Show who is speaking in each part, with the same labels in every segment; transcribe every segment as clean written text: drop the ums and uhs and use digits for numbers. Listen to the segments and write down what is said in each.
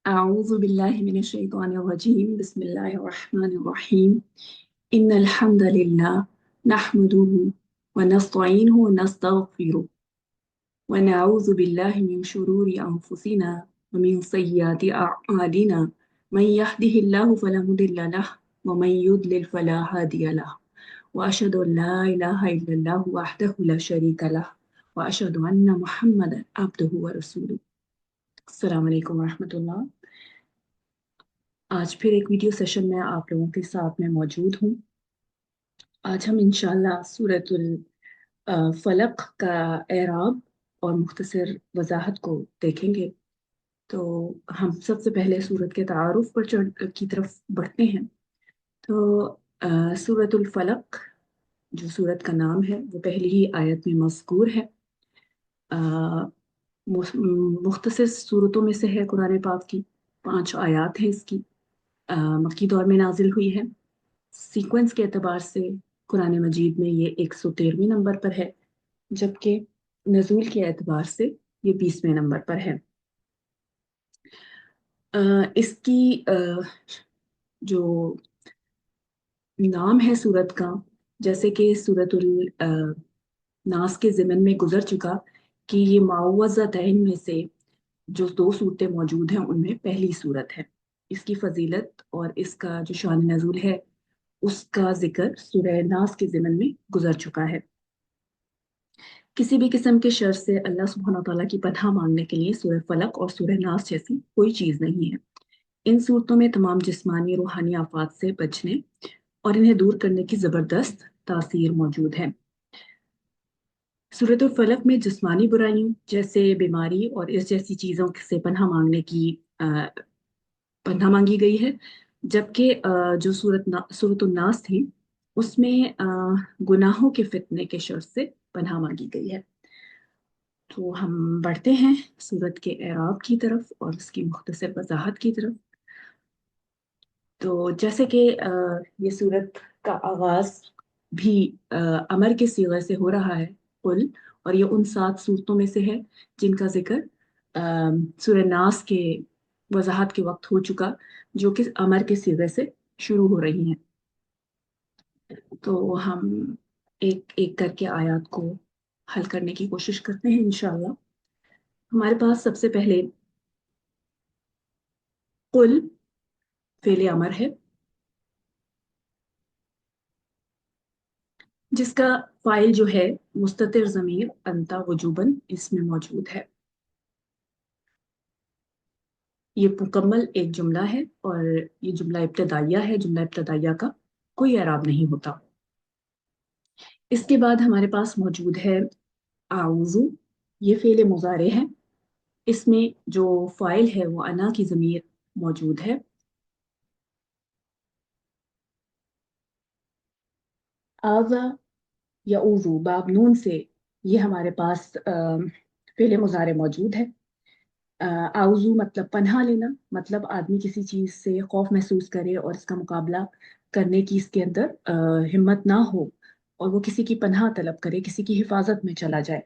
Speaker 1: أعوذ بالله من الشيطان الرجيم بسم الله الرحمن الرحيم إن الحمد لله نحمده ونستعينه ونستغفره ونعوذ بالله من شرور أنفسنا ومن سيئات أعمالنا من يهده الله فلا مضل له ومن يضلل فلا هادي له وأشهد أن لا إله إلا الله وحده لا شريك له وأشهد أن محمدا عبده ورسوله السلام عليكم ورحمة الله. आज फिर एक वीडियो सेशन में आप लोगों के साथ में मौजूद हूँ। आज हम इंशाल्लाह सूरतुल फलक का एराब और मुख्तसर वजाहत को देखेंगे। तो हम सबसे पहले सूरत के तारुफ पर की तरफ बढ़ते हैं। तो सूरतुल फलक जो सूरत का नाम है वो पहली ही आयत में मज़कूर है। मुख्तसर सूरतों में से है कुरान पाक की। 5 आयत हैं इसकी। मक्की दौर में नाजिल हुई है। सीक्वेंस के एतबार से कुरान मजीद में ये 113वें नंबर पर है, जबकि नज़ूल के एतबार से ये 20वें नंबर पर है। इसकी जो नाम है सूरत का, जैसे कि सूरतुल नास के ज़िमन में गुजर चुका कि ये मुअव्वज़तैन में से जो 2 सूरतें मौजूद हैं उनमें पहली सूरत है। इसकी फजीलत और इसका जो शान नज़ूल है उसका जिक्र सूरह नास के ज़िमन में गुजर चुका है। किसी भी किस्म के शर से अल्लाह सुब्हानहू तआला की पनाह मांगने के लिए सूरह फलक और सूरह नास जैसी कोई चीज़ नहीं है। इन सूरतों में तमाम जिस्मानी रूहानी आफात से बचने और इन्हें दूर करने की ज़बरदस्त तासीर मौजूद है। सूरतुल फलक में जिस्मानी बुराइयों जैसे बीमारी और इस जैसी चीज़ों से पनाह मांगने की पनाह मांगी गई है, जबकि जो सूरतुल नास थी उसमें गुनाहों के फितने के शर से पनाह मांगी गई है। तो हम बढ़ते हैं सूरत के एराब की तरफ और उसकी मुख्तसर वजाहत की तरफ। तो जैसे कि ये सूरत का आगाज भी अमर के सीगे से हो रहा है कुल, और ये उन 7 सूरतों में से है जिनका जिक्र सूरह नास के वजाहत के वक्त हो चुका, जो कि अमर के सीगे से शुरू हो रही हैं। तो हम एक एक करके आयत को हल करने की कोशिश करते हैं इंशाल्लाह। हमारे पास सबसे पहले कुल फेले अमर है, जिसका फाइल जो है मुस्ततिर ज़मीर अंता वजूबन इसमें मौजूद है। ये मुकम्मल एक जुमला है और ये जुमला इब्तदाइया है। जुमला इब्तदाइया का कोई एराब नहीं होता। इसके बाद हमारे पास मौजूद है आउज़ु। ये फेले मुजारे है। इसमें जो फाइल है वो अना की ज़मीर मौजूद है। आज़ा या उज़ु बाब नून से ये हमारे पास फेले मुजारे मौजूद है। आउज़ू मतलब पनाह लेना, मतलब आदमी किसी चीज़ से खौफ महसूस करे और इसका मुकाबला करने की इसके अंदर हिम्मत ना हो और वो किसी की पनाह तलब करे, किसी की हिफाजत में चला जाए।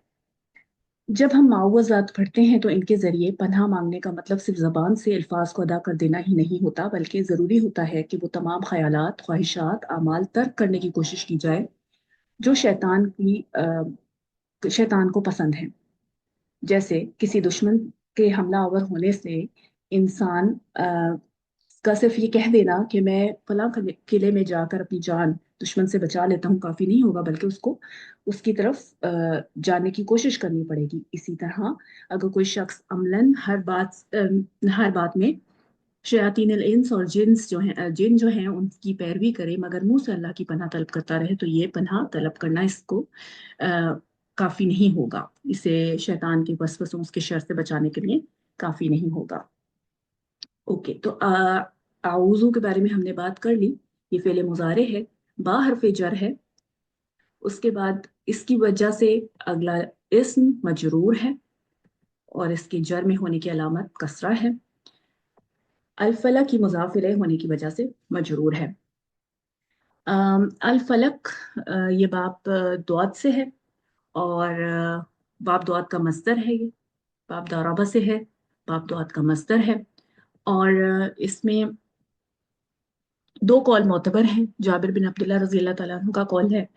Speaker 1: जब हम मुअव्वज़ात पढ़ते हैं तो इनके ज़रिए पनाह मांगने का मतलब सिर्फ ज़बान से अल्फाज को अदा कर देना ही नहीं होता, बल्कि ज़रूरी होता है कि वो तमाम ख्यालात, ख्वाहिशात, आमाल तर्क करने की कोशिश की जाए जो शैतान को पसंद है। जैसे किसी दुश्मन के हमलावर होने से इंसान का सिर्फ ये कह देना कि मैं फलां किले में जाकर अपनी जान दुश्मन से बचा लेता हूँ काफी नहीं होगा, बल्कि उसको उसकी तरफ जाने की कोशिश करनी पड़ेगी। इसी तरह अगर कोई शख्स अमलन हर बात में शयातीन इंस और जिन जो हैं उनकी पैरवी करे मगर मुंह से अल्लाह की पनाह तलब करता रहे, तो ये पनाह तलब करना इसको काफी नहीं होगा। इसे शैतान के वसवसों उसके शर से बचाने के लिए काफी नहीं होगा। ओके, तो आउज़ू के बारे में हमने बात कर ली। ये फेले मुजारे है, बा हरफे जर है। उसके बाद इसकी वजह से अगला इस्म मजरूर है और इसके जर में होने की अलामत कसरा है। अल फलक की मुज़ाफ इलैह होने की वजह से मजरूर है। अल फलक ये बाप दुआत से है और बाप दुआत का मस्दर है। ये बाप दाराबा से है, बाप दुआत का मस्दर है और इसमें दो कौल मोतबर हैं। जाबिर बिन अब्दुल्ला रजी अल्लाह तआला अन्हु का कौल है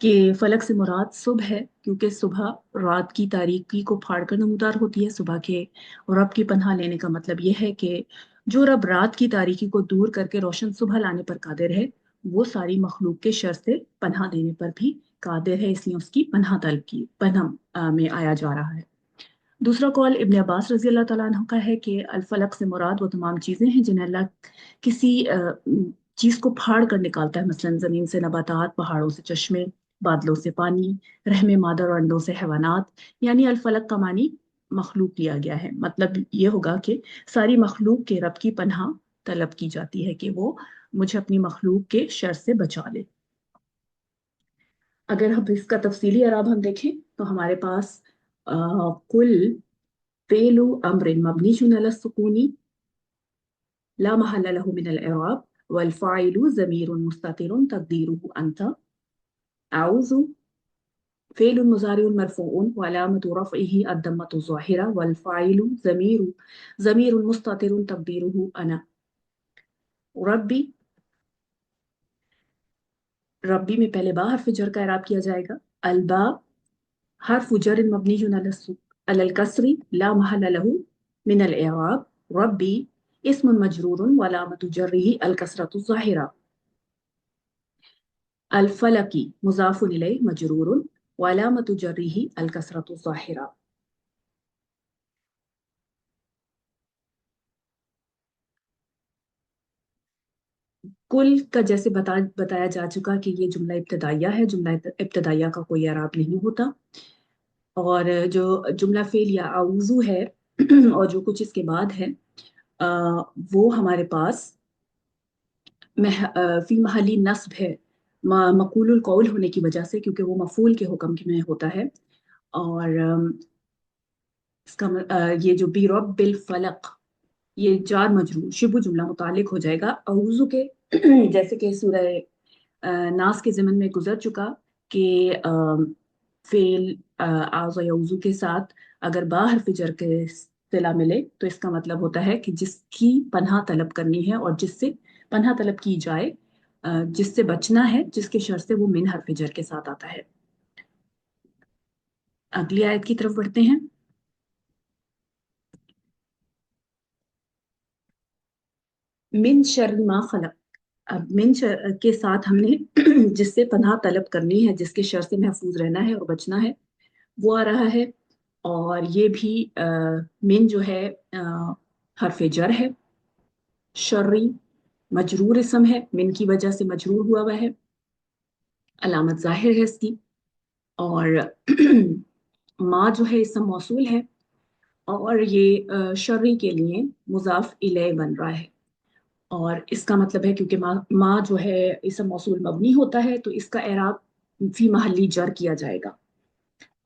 Speaker 1: कि फलक से मुराद सुबह है, क्योंकि सुबह रात की तारीकी को फाड़ कर नमूदार होती है। सुबह के रब की पनाह लेने का मतलब यह है कि जो रब रात की तारीकी को दूर करके रोशन सुबह लाने पर कादिर है, वो सारी मखलूक के शर से पनाह देने पर भी कादिर है, इसलिए उसकी पनाह तलब की पनाह में आया जा रहा है। दूसरा कौल इब्न अब्बास रजी अल्लाह तआला अन्हु का है कि अल फलक से मुराद वो तमाम चीज़ें हैं जिन्हें अल्लाह किसी चीज़ को फाड़ कर निकालता है, मसलन ज़मीन से नबातात, पहाड़ों से चश्मे, बादलों से पानी, रहमे मादर और अंडों से हैवानात। यानी अल फलक का मानी मखलूक लिया गया है। मतलब ये होगा कि सारी मखलूक के रब की पनाह तलब की जाती है कि वो मुझे अपनी मखलूक के शर से बचा ले। अगर हम इसका तफसीली अरब हम देखें तो हमारे पास कुल फेलु अम्रिन मबनीयुन अला सुकूनी ला महल्ल लहु मिनल इराब वल फाइलु ज़मीरुन मुस्ततिरुन तक़दीरुहु अंत अऊज़ु फेलुन मुज़ारिउन मरफ़ूउन व अलामतु रफ़इही अद-दम्मतु ज़ाहिरा वल फाइलु ज़मीरुन मुस्ततिरुन तक़दीरुहु अना। रब्बी, रब्बी में पहले बा हर्फ जर का इराब किया जाएगा। अलबा हर्फ जर मबनीयुन अलल कसरी ला महल्ल लहु मिनल इराब। रब्बी इस्मुन मजरूरुन व अलामतु जर्रिही अल कसरतु ज़ाहिरा। अल फलकी मुज़ाफ़ुन इलैहि मजरूरुन व अलामतु जर्रिही अल कसरतु ज़ाहिरा। कुल का जैसे बताया जा चुका कि ये जुमला इब्तदाइया है, जुमला इब्तदाइया का कोई एराब नहीं होता। और जो जुमला फेल या आउजू है और जो कुछ इसके बाद है, अ, वो हमारे पास फी महली नस्ब है, मकूलुल कौल होने की वजह से, क्योंकि वो मफूल के हुक्म में होता है। और इसका ये जो बी रब बिल फलक, ये जार मजरूर शिबु जुमला मुतालिक हो जाएगा औज़ु के जैसे कि सूरह नास के ज़मन में गुजर चुका कि फेल आज़ या औज़ु के साथ अगर बा हर्फ जर के सिला मिले तो इसका मतलब होता है कि जिसकी पनाह तलब करनी है और जिससे पनाह तलब की जाए, जिससे बचना है, जिसके शर से, वो मिन हर्फ जर के साथ आता है। अगली आयत की तरफ बढ़ते हैं। मिन शर्रि मा खलक। अब के साथ हमने जिससे पनाह तलब करनी है, जिसके शर से महफूज रहना है और बचना है, वो आ रहा है। और ये भी मिन जो है हरफ जर है। शर्री मजरूर इसम है, मिन की वजह से मजरूर हुआ हुआ है, अलामत जाहिर है इसकी। और माँ जो है इसम मौसूल है, और ये शर्री के लिए मुजाफ इले बन रहा है। और इसका मतलब है क्योंकि माँ जो है इसम मौसूल मबनी होता है, तो इसका एराब फी महली जर किया जाएगा।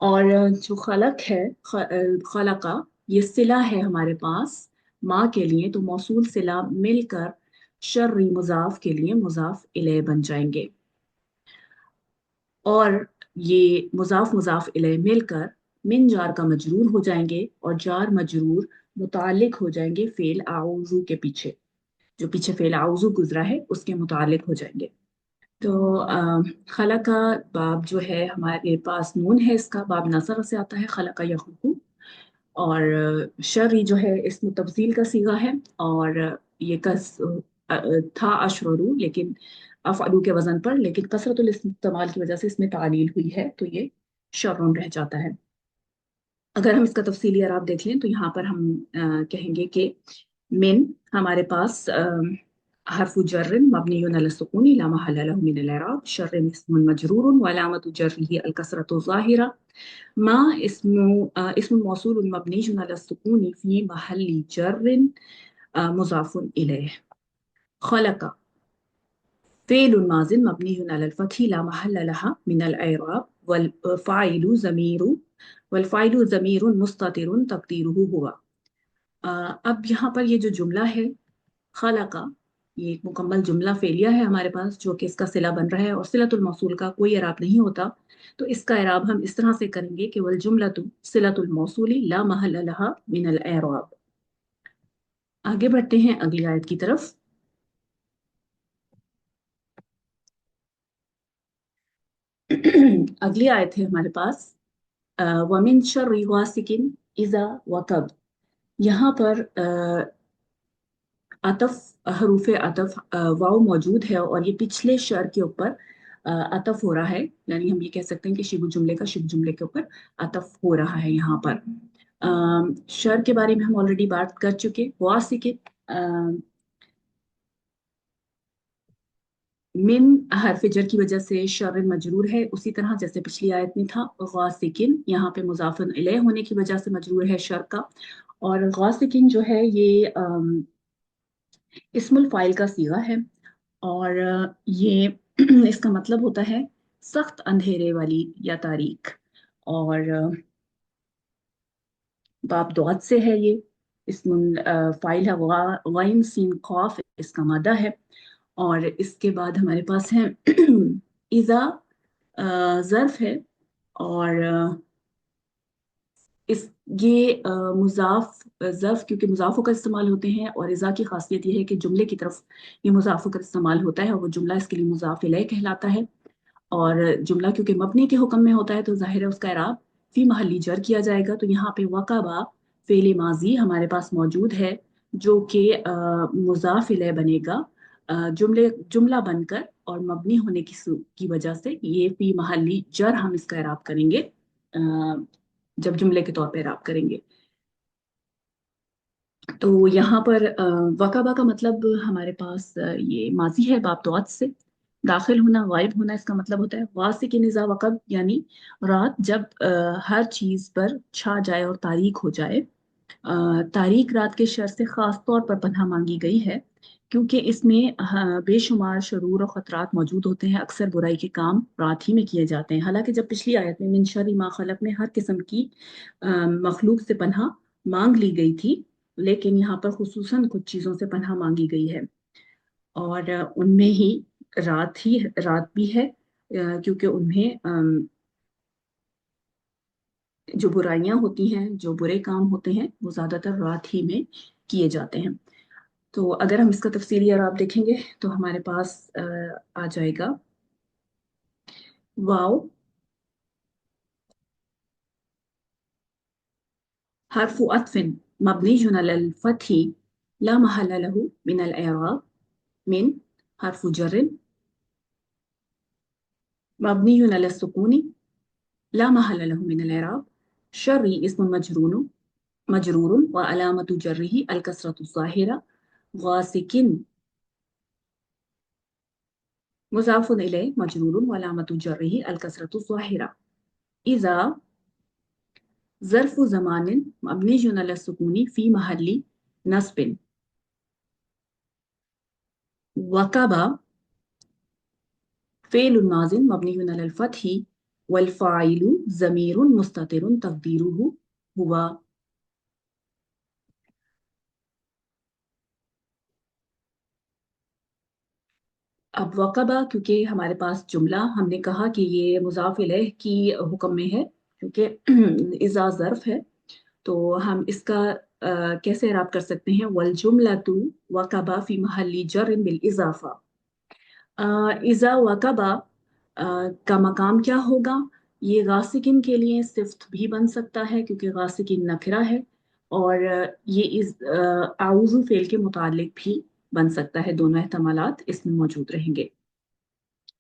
Speaker 1: और जो खलक है, खलका, ये सिला है हमारे पास माँ के लिए, तो मौसूल सिला मिलकर शर्री मुजाफ के लिए मुजाफ इले बन जाएंगे। और ये मुजाफ मुजाफ इले मिलकर मिन जार का मजरूर हो जाएंगे, और जार मजरूर मुतालिक हो जाएंगे फेल आउजू के पीछे। जो पीछे फेल आउजू गुजरा है उसके मुतालिक हो जाएंगे। तो खला का बाब जो है हमारे पास नून है, इसका बाब नसर से आता है, खला का यखलकू। और शर्री जो है इसमें तब्दील का सीगा है, और ये था अशरू, लेकिन अफअलू के वजन पर, लेकिन कसरतुल इस्तेमाल की वजह से इसमें तालील हुई है, तो ये शर्रुन रह जाता है। अगर हम इसका तफसीली अराब देख लें तो यहाँ पर हम कहेंगे कि मिन हमारे पास हरफु जर्रिन मबनियुन अला सुकून ला महल्ल लहु मिन अल इराब। शर्रिन इस्मुन मजरूरुन व अलामतु जर्रिही अल कसरतु ज़ाहिरा। मा इस्मुन मौसूलुन मबनियुन अला सुकून फी महल्ली जर्रिन मुज़ाफुन इलैह। खलका फ़ेलुन माज़िन मबनियुन अलल फ़त्ही ला महल्ल लहा मिनल इराब वल फ़ाइलु ज़मीरु वल फ़ाइलु ज़मीरुन मुस्ततिरुन तक़दीरुहु हुवा। अब यहाँ पर ये जो जुमला है खाला का, ये एक मुकम्मल जुमला फेलिया है हमारे पास, जो कि इसका सिला बन रहा है, और सिलतुल मौसूल का कोई एराब नहीं होता। तो इसका एराब हम इस तरह से करेंगे कि वल जुमलतु सिलतुल मौसूली ला महल्ल लहा मिनल एराब। आगे बढ़ते हैं अगली आयत की तरफ। अगली आयत है हमारे पास वमिन शर्रि गासिकिन इजा वकब। यहाँ पर अतफ हरूफ अतफ वाव मौजूद है और ये पिछले शर के ऊपर अतफ हो रहा है, यानी हम ये कह सकते हैं कि शिबु जुमले का शिबु जुमले के ऊपर अतफ हो रहा है यहाँ पर। शर के बारे में हम ऑलरेडी बात कर चुके। वासिक मिन हरफ जर की वजह से शर मजरूर है, उसी तरह जैसे पिछली आयत में था। गासिकिन यहाँ पे मुजाफिन इलैह होने की वजह से मजरूर है शर का। और गासिकिन जो है ये इस्मुल फाइल का सीगा है। और ये इसका मतलब होता है सख्त अंधेरे वाली या तारीख। और बाप दौत से है ये। इस्मुल फाइल है गाइन सीन खौफ, इसका मादा है। और इसके बाद हमारे पास है इज़ा, ज़र्फ है। और इस ये मुजाफ ज़र्फ क्योंकि मुजाफों का इस्तेमाल होते हैं, और इज़ा की खासियत ये है कि जुमले की तरफ ये मुजाफों का इस्तेमाल होता है और वो जुमला इसके लिए मुजाफ इलैह कहलाता है। और जुमला क्योंकि मबनी के हुक्म में होता है तो जाहिर है उसका इराब फी महल्ली जर किया जाएगा। तो यहाँ पे वकाबा फेले माजी हमारे पास मौजूद है, जो कि मुजाफ इलैह बनेगा जुमले जुमला बनकर, और मबनी होने की वजह से ये फी महल्ली जर हम इसका इराब करेंगे जब जुमले के तौर पे इराब करेंगे। तो यहाँ पर वकाबा का मतलब हमारे पास ये माजी है बाप दौत से। दाखिल होना, गायब होना, इसका मतलब होता है वासिक निज़ा वकब, यानी रात जब हर चीज पर छा जाए और तारीख हो जाए। तारीख रात के शर से खास तौर पर पनाह मांगी गई है, क्योंकि इसमें बेशुमार शरूर और खतरात मौजूद होते हैं। अक्सर बुराई के काम रात ही में किए जाते हैं। हालांकि जब पिछली आयत में मिन शर्रि मा खलक में हर किस्म की मखलूक से पनाह मांग ली गई थी, लेकिन यहाँ पर खुसूसन कुछ चीज़ों से पनाह मांगी गई है। और उनमें ही रात भी है, क्योंकि उन्हें जो बुराइयां होती हैं, जो बुरे काम होते हैं, वो ज़्यादातर रात ही में किए जाते हैं। तो अगर हम इसका तफसीली आप देखेंगे तो हमारे पास आ जाएगा वाव हरफु अत्फिन मबनियुन अलल फतही ला महल्ला लहू मिनल एराब। मिन हरफु जर्रिन मबनियुन अलल सुकूनी ला महल्ला लहू मिनल एराब। शर्री इस्मुन मजरूरुन व अलामतु जर्रिही अल कसरतु ज़ाहिरा। गासिकिन मुज़ाफ़ुन इलैह मजरूरुन व अलामतु जर्रिही अल कसरतु ज़ाहिरा। इज़ा ज़र्फ़ु ज़मानिन मबनियुन अला सुकूनी फ़ी महल्ली नस्बिन। वक़बा फ़ेलुन माज़िन मबनियुन अलल फ़त्ही वल फ़ाइलु ज़मीरुन मुस्ततिरुन तक़दीरुहु हुवा। अब वक़बा क्योंकि हमारे पास जुमला हमने कहा कि ये मुज़ाफ़ इलैह की हुक्म में है, क्योंकि इज़ा ज़र्फ़ है, तो हम इसका कैसे इराब कर सकते हैं। वल जुमलतु वक़बा फ़ी महल्ली जर्रिन बिल इज़ाफ़ा। इज़ा वक़बा का मकाम क्या होगा। ये गासिकिन के लिए सिफ्त भी बन सकता है, क्योंकि गासिकिन नकरा है। और ये इस आउज़ु फ़ेल के मुतालिक भी बन सकता है। दोनों एहतमालात इसमें मौजूद रहेंगे।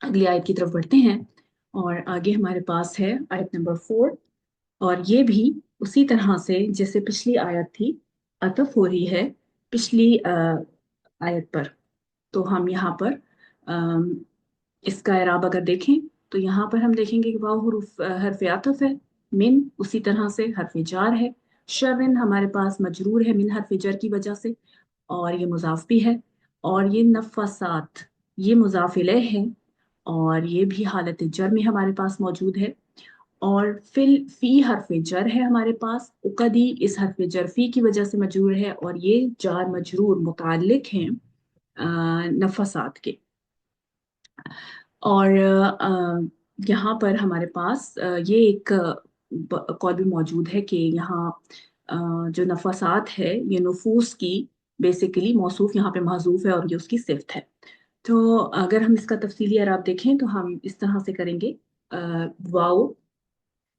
Speaker 1: अगली आयत की तरफ बढ़ते हैं, और आगे हमारे पास है आयत नंबर 4। और ये भी उसी तरह से जैसे पिछली आयत थी, अतफ हो रही है पिछली आयत पर। तो हम यहाँ पर अम, इसका इराब अगर देखें तो यहाँ पर हम देखेंगे कि वाव हर्फ आतफ है। मिन उसी तरह से हर्फ जार है। शर्रिन हमारे पास मजरूर है मिन हर्फ जर की वजह से, और ये मुजाफ भी है। और ये नफासात ये मुजाफ इलैह है, और ये भी हालत जर में हमारे पास मौजूद है। और फिल फी हर्फ जर है हमारे पास। उकदी इस हर्फ जर फी की वजह से मजरूर है, और ये जार मजरूर मुताल्लिक हैं नफासात के। और यहाँ पर हमारे पास ये एक कौल भी मौजूद है कि यहाँ जो नफासात है ये नफूस की बेसिकली मौसूफ यहाँ पे महजूफ है और ये उसकी सिफ्त है। तो अगर हम इसका तफसीली एराब देखें तो हम इस तरह से करेंगे। वाओ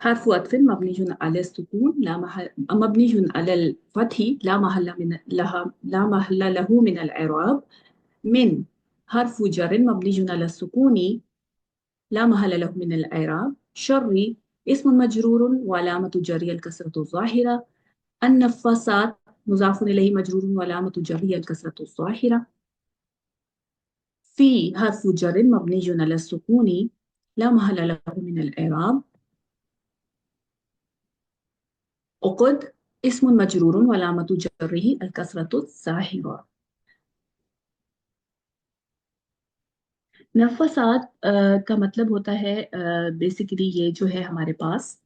Speaker 1: हर्फ अत्फ़िन मबनियुन अला सुकून ला महल मबनियुन अलल फतही ला महल्ला मिन लहा ला महल्ला लहू मिन अल इराब। मिन हर्फ जर मबनियुन अला सुकूनी ला महल्ला लहू मिन अल इराब। शर्री इस्म मजरूर व अलामतु जर्री अल कसरतु ज़ाहिरा। अन्नफ़ासात मुज़ाफ़ुन इलैहि मजरूर व अलामतु जर्री अल कसरतु ज़ाहिरा। फी हर्फ जर मबनियुन अला सुकूनी ला महल्ला लहू मिन अल इराब। उक़द इस्मुन मजरूरुन व अलामतु जर्रिही अल कसरतु ज़ाहिरा। नफ़सात का मतलब होता है बेसिकली ये जो है हमारे पास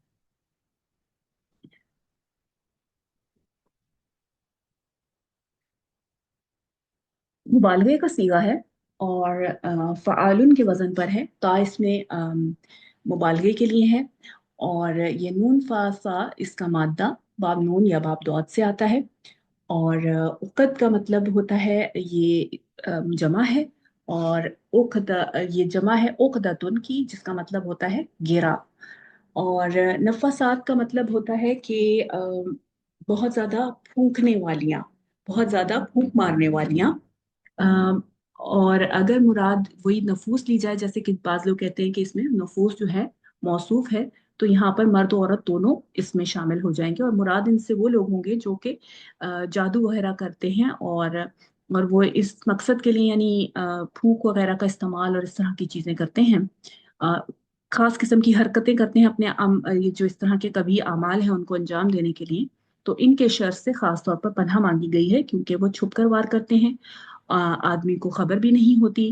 Speaker 1: मुबालगे का सीगा है और फ़आलुन के वज़न पर है। ता इसमें मुबालगे के लिए है और ये नून फा सा इसका मादा बाब नून या बाब दौत से आता है। और उक़द का मतलब होता है ये जमा है। और उक़द ये जमा है उक़दतुन की, जिसका मतलब होता है घेरा। और नफासात का मतलब होता है कि बहुत ज़्यादा फूंकने वालियाँ, बहुत ज़्यादा फूंक मारने वालियाँ। अ, और अगर मुराद वही नफूस ली जाए, जैसे कि बाज़ लोग कहते हैं कि इसमें नफूस जो है मौसूफ है, तो यहाँ पर मर्द और औरत दोनों इसमें शामिल हो जाएंगे और मुराद इनसे वो लोग होंगे जो कि जादू वगैरह करते हैं और वो इस मकसद के लिए यानी फूंक वगैरह का इस्तेमाल और इस तरह की चीज़ें करते हैं। अ, खास किस्म की हरकतें करते हैं अपने ये जो इस तरह के कभी अमाल हैं उनको अंजाम देने के लिए। तो इनके शर से खास तौर पर पनाह मांगी गई है, क्योंकि वो छुप कर वार करते हैं। आदमी को खबर भी नहीं होती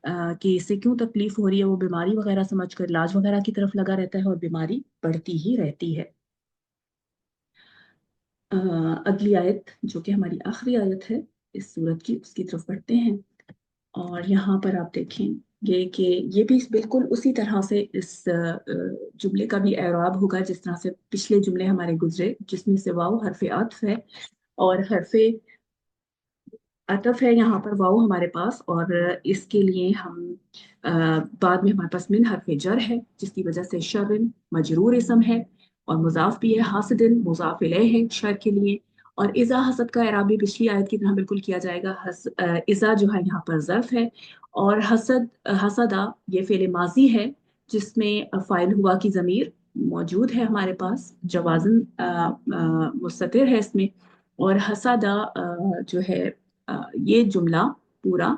Speaker 1: कि इससे क्यों तकलीफ हो रही है। वो बीमारी वगैरह समझकर इलाज वगैरह की तरफ लगा रहता है और बीमारी बढ़ती ही रहती है। अ, अगली आयत जो कि हमारी आखिरी आयत है इस सूरत की, उसकी तरफ बढ़ते हैं। और यहाँ पर आप देखें कि ये भी बिल्कुल उसी तरह से इस जुमले का भी एराब होगा जिस तरह से पिछले जुमले हमारे गुजरे, जिसमें से वाव हरफ आत्फ है और हरफ अतफ है यहाँ पर वाव हमारे पास। और इसके लिए हम बाद में हमारे पास मिन हरफ जर है, जिसकी वजह से शर्रिन मजरूर इसम है और मुजाफ भी है। हासिदिन मुजाफ इलैह है शर के लिए। और इज़ा हसद का एराब भी पिछली आयत की तरह बिल्कुल किया जाएगा। इज़ा जो है यहाँ पर ज़र्फ है और हसद हसदा ये फेल माजी है, जिसमें फ़ाइल हुआ की ज़मीर मौजूद है हमारे पास, जवाज़न मुस्ततिर है इसमें। और हसदा जो है ये जुमला पूरा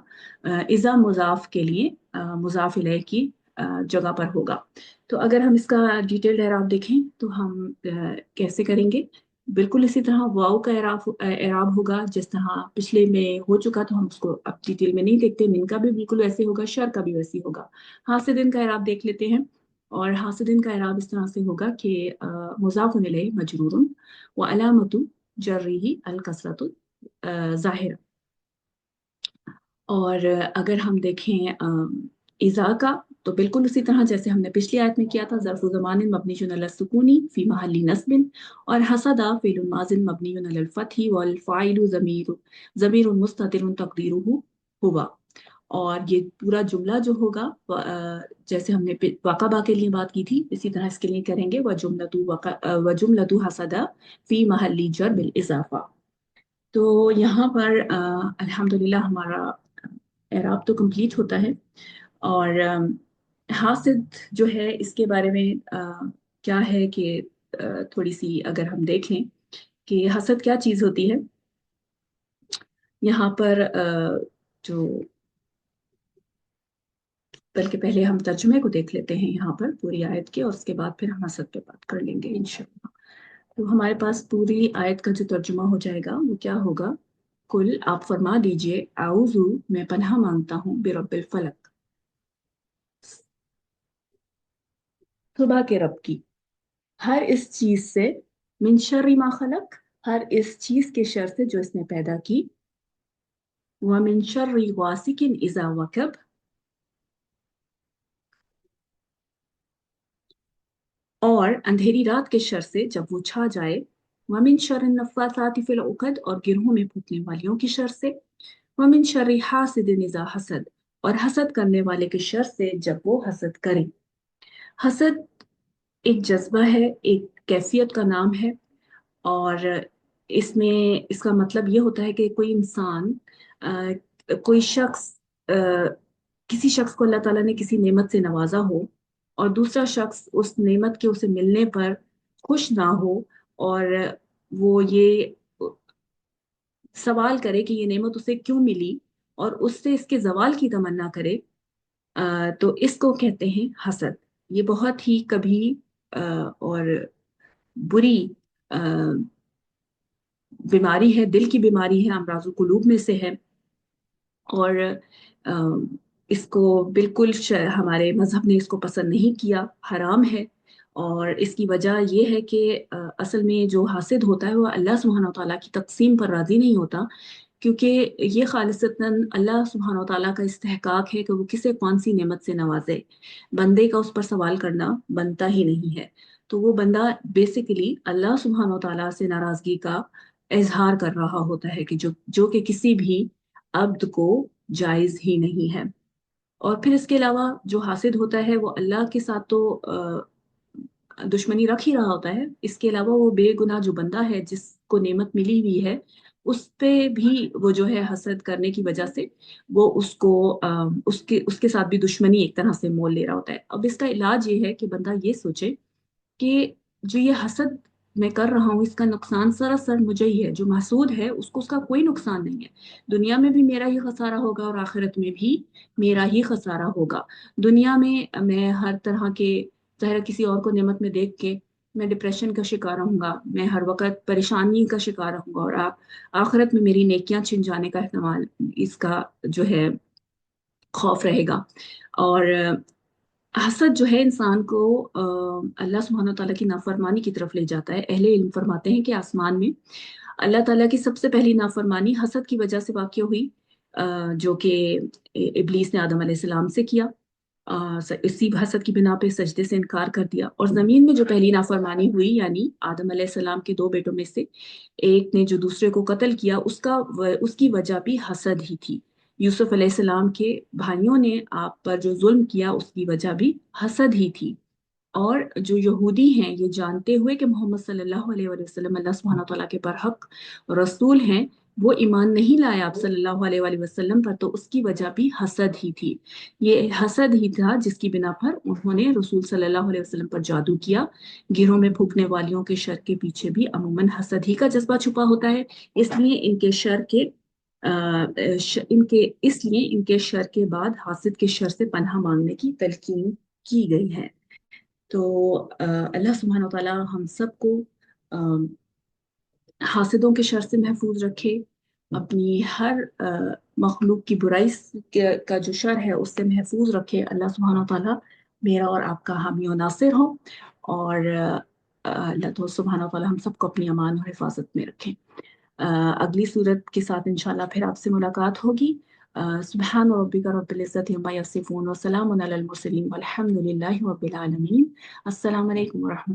Speaker 1: इज़ा मुज़ाफ के लिए मुज़ाफ इलैह की जगह पर होगा। तो अगर हम इसका डिटेल्ड एराब देखें तो हम कैसे करेंगे। बिल्कुल इसी तरह वाव का एराब होगा जिस तरह पिछले में हो चुका, तो हम उसको अब डिटेल में नहीं देखते। मिन का भी बिल्कुल वैसे होगा, शर का भी वैसे होगा। हासिदिन का एराब देख लेते हैं। और हासिदिन का एराब इस तरह से होगा कि मुज़ाफ़ुन इलैहि मजरूरुन व अलामतु जर्रिही अल कसरतु ज़ाहिर। और अगर हम देखें इज़ा का, तो बिल्कुल उसी तरह जैसे हमने पिछली आयत में किया था। ज़र्फ़ु ज़मानिन मबनियुन अला सुकूनी फ़ी महल्ली नस्बिन। और हसदा फ़िअलुन माज़िन मबनियुन अलल फ़थही वल फ़ाइलु ज़मीरुन मुस्ततिरुन तक़दीरुहु हुवा। और ये पूरा जुमला जो होगा जैसे हमने वक़बा के लिए बात की थी, इसी तरह इसके लिए करेंगे। व जुमलतु हसदा फ़ी महल्ली जर बिल इज़ाफ़ा। तो यहाँ पर अल्हम्दुलिल्लाह हमारा एराब तो कंप्लीट होता है। और हासिद जो है इसके बारे में क्या है कि थोड़ी सी अगर हम देख लें कि हसद क्या चीज़ होती है। यहाँ पर जो बल्कि पहले हम तर्जुमे को देख लेते हैं यहाँ पर पूरी आयत के, और उसके बाद फिर हम हसद पे बात कर लेंगे इंशाअल्लाह। तो हमारे पास पूरी आयत का जो तर्जुमा हो जाएगा वो क्या होगा। कुल आप फरमा दीजिए, आऊज़ु मैं पनाह मांगता हूँ बिरब्बिल फलक, सुबह के रब की, हर इस चीज से, मिन शर्रि मा खलक, हर इस चीज के शर से जो इसने पैदा की। व मिन शर्रि गासिकिन इज़ा वकब, और अंधेरी रात के शर से जब वो छा जाए। वमिन शर्रि नफ्फासाति फिल उक़द, और गिरहों में फूंकने वालियों की शर से, वमिन शर्रि हासिदिन इज़ा हसद, और हसद करने वाले के शर से जब वो हसद करे। हसद एक जज्बा है, एक कैफियत का नाम है। और इसमें इसका मतलब ये होता है कि कोई इंसान, कोई शख्स, अ, किसी शख्स को अल्लाह ताला ने किसी नेमत से नवाजा हो, और दूसरा शख्स उस नेमत के उसे मिलने पर खुश ना हो, और वो ये सवाल करे कि ये नेमत उसे क्यों मिली, और उससे इसके जवाल की तमन्ना करे, तो इसको कहते हैं हसद। ये बहुत ही कभी और बुरी अ, बीमारी है, दिल की बीमारी है, अमराजुल कुलूब में से है। और इसको बिल्कुल हमारे मजहब ने इसको पसंद नहीं किया, हराम है। और इसकी वजह यह है कि असल में जो हासिद होता है वो अल्लाह सुब्हानहू तआला की तकसीम पर राजी नहीं होता, क्योंकि ये खालिसतन अल्लाह सुब्हानहू तआला का इस्तेहकाक है कि वो किसे कौन सी नेमत से नवाजे। बंदे का उस पर सवाल करना बनता ही नहीं है। तो वो बंदा बेसिकली अल्लाह सुब्हानहू तआला से नाराजगी का इजहार कर रहा होता है, कि जो जो कि किसी भी अब्द को जायज ही नहीं है। और फिर इसके अलावा जो हासिद होता है वो अल्लाह के साथ तो दुश्मनी रख ही रहा होता है, इसके अलावा वो बेगुनाह जो बंदा है जिसको नेमत मिली हुई है, उस पे भी वो जो है हसद करने की वजह से वो उसको उसके उसके साथ भी दुश्मनी एक तरह से मोल ले रहा होता है। अब इसका इलाज ये है कि बंदा ये सोचे कि जो ये हसद मैं कर रहा हूँ इसका नुकसान सरासर मुझे ही है, जो महसूद है उसको उसका कोई नुकसान नहीं है। दुनिया में भी मेरा ही खसारा होगा और आखिरत में भी मेरा ही खसारा होगा। दुनिया में मैं हर तरह के ज़ाहिर है किसी और को नेमत में देख के मैं डिप्रेशन का शिकार रहूंगा, मैं हर वक्त परेशानी का शिकार रहूंगा, और आखिरत में मेरी नेकियां छिन जाने का एहतमाल, इसका जो है खौफ रहेगा। और हसद जो है इंसान को अल्लाह सुब्हानहू तआला की नाफरमानी की तरफ ले जाता है। अहले इल्म फरमाते हैं कि आसमान में अल्लाह ताला की सबसे पहली नाफरमानी हसद की वजह से वाक़ हुई, जो कि इब्लीस ने आदम अलैहिस्सलाम से किया। इसी हसद की बिना पे सजदे से इनकार कर दिया। और ज़मीन में जो पहली नाफरमानी हुई, यानी आदम अलैहिस्सलाम के दो बेटों में से एक ने जो दूसरे को कत्ल किया, उसकी वजह भी हसद ही थी। यूसुफ अलैहिस्सलाम के भाइयों ने आप पर जो जुल्म किया उसकी वजह भी हसद ही थी। और जो यहूदी हैं ये जानते हुए कि मोहम्मद सल्लल्लाहु अलैहि वसल्लम अल्लाह सुब्हानहू तआला के बरहक रसूल हैं, वो ईमान नहीं लाए आप सल्लल्लाहु अलैहि वसल्लम पर, तो उसकी वजह भी हसद ही थी। ये हसद ही था जिसकी बिना पर उन्होंने रसूल सल्लल्लाहु अलैहि वसल्लम पर जादू किया। गिरोह में फूंकने वालियों के शर के पीछे भी अमूमन हसद ही का जज्बा छुपा होता है। इसलिए इनके शर के इनके इसलिए इनके शर के बाद हासिद के शर से पनाह मांगने की तलकीन की गई है। तो अल्लाह सुब्हानहू तआला हम सबको अ, हासिदों के शर से महफूज रखे, अपनी हर मखलूक की बुराई का जो शर है उससे महफूज रखे। अल्लाह सुब्हानहू तआला मेरा और आपका हामी और नासिर हो। और अल्लाह तो सुब्हानहू तआला हम सबको अपनी अमान और हिफाजत में रखें। अगली सूरत के साथ इंशाल्लाह फिर आपसे मुलाकात होगी। सुब्हान रब्बिका रब्बिल इज्जति अम्मा यसिफून व सलामुन अलल मुरसलीन वल्हम्दुलिल्लाहि रब्बिल आलमीन। अस्सलामु अलैकुम व रहमतुल्लाहि